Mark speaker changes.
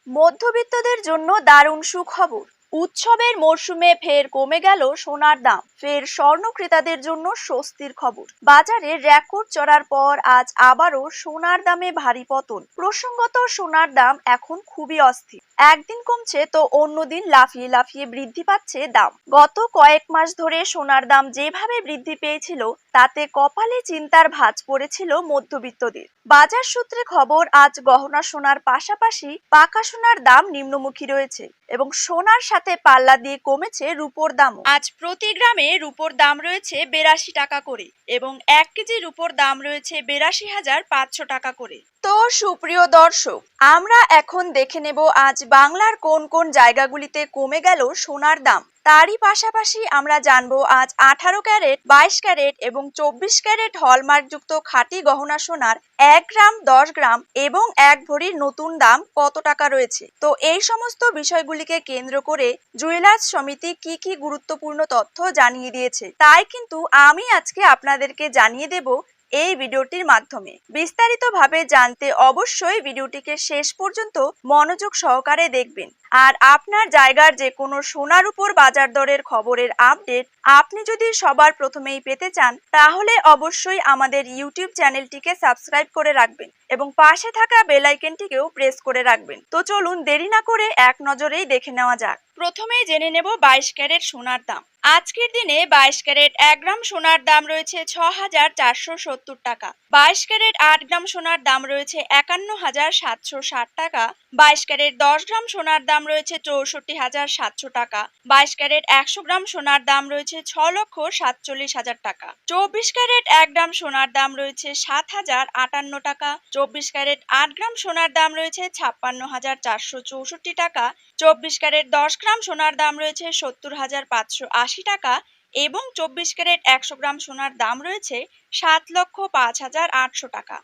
Speaker 1: মধ্যবিত্তদের জন্য দারুণ সুখবর। উৎসবের মরশুমে ফের কমে গেল সোনার দাম। ফের স্বর্ণ ক্রেতাদের জন্য স্বস্তির খবর। বাজারে রেকর্ড চড়ার পর আজ আবারও সোনার দামে ভারী পতন। প্রসঙ্গত, সোনার দাম এখন খুবই অস্থির। একদিন কমছে তো অন্যদিন লাফিয়ে লাফিয়ে বৃদ্ধি পাচ্ছে দাম। গত কয়েক মাস ধরে সোনার দাম যেভাবে বৃদ্ধি পেয়েছিল, তাতে কপালে চিন্তার ভাঁজ পড়েছিল মধ্যবিত্তদের। বাজার সূত্রে খবর, আজ গহনা সোনার পাশাপাশি পাকা সোনার দাম নিম্নমুখী রয়েছে এবং সোনার সাথে পাল্লা দিয়ে কমেছে রূপোর দামও। আজ প্রতি গ্রামে রূপোর দাম রয়েছে 82 টাকা করে এবং 1 কেজি রূপোর দাম রয়েছে 82,500 টাকা করে। তো সুপ্রিয় দর্শক, আমরা এখন দেখে নেব আজ বাংলার কোন কোন জায়গাগুলিতে কমে গেল সোনার দাম। তারই পাশাপাশি আমরা জানবো আজ 18 ক্যারেট, 22 ক্যারেট এবং 24 ক্যারেট হলমার্কযুক্ত খাঁটি গহনা সোনার 1 গ্রাম, 10 গ্রাম এবং 1 ভরির নতুন দাম কত টাকা রয়েছে। তো এই সমস্ত বিষয়গুলিকে কেন্দ্র করে জুয়েলার্স সমিতি কি কি গুরুত্বপূর্ণ তথ্য জানিয়ে দিয়েছে, তাই কিন্তু আমি আজকে আপনাদেরকে জানিয়ে দেব এই ভিডিওটির মাধ্যমে। বিস্তারিতভাবে জানতে অবশ্যই ভিডিওটিকে শেষ পর্যন্ত মনোযোগ সহকারে দেখবেন। আর আপনার জায়গার যে কোনো সোনার উপর বাজার দরের খবরের আপডেট আপনি যদি সবার প্রথমেই পেতে চান, তাহলে অবশ্যই আমাদের ইউটিউব চ্যানেলটিকে সাবস্ক্রাইব করে রাখবেন এবং পাশে থাকা বেল আইকনটিকেও প্রেস করে রাখবেন। তো চলুন দেরি না করে এক নজরেই দেখে নেওয়া যাক। প্রথমেই জেনে নেব 22 ক্যারেট সোনার দাম। আজকের দিনে 22 ক্যারেট 1 গ্রাম সোনার দাম রয়েছে 6,470 টাকা। 22 ক্যারেট 8 গ্রাম সোনার দাম রয়েছে 51,760 টাকা। 22 ক্যারেট 10 গ্রাম সোনার দাম রয়েছে 64,700 টাকা। 22 ক্যারেট 100 গ্রাম সোনার দাম রয়েছে 6,47,000 টাকা। 24 ক্যারেট 1 গ্রাম সোনার দাম রয়েছে 7,058 টাকা। 24 ক্যারেট 8 গ্রাম সোনার দাম রয়েছে 56,464 টাকা। 24 ক্যারেট 10 গ্রাম সোনার দাম রয়েছে 70,580 টাকা এবং 24 ক্যারেট 100 গ্রাম সোনার দাম রয়েছে 7,05,800 টাকা।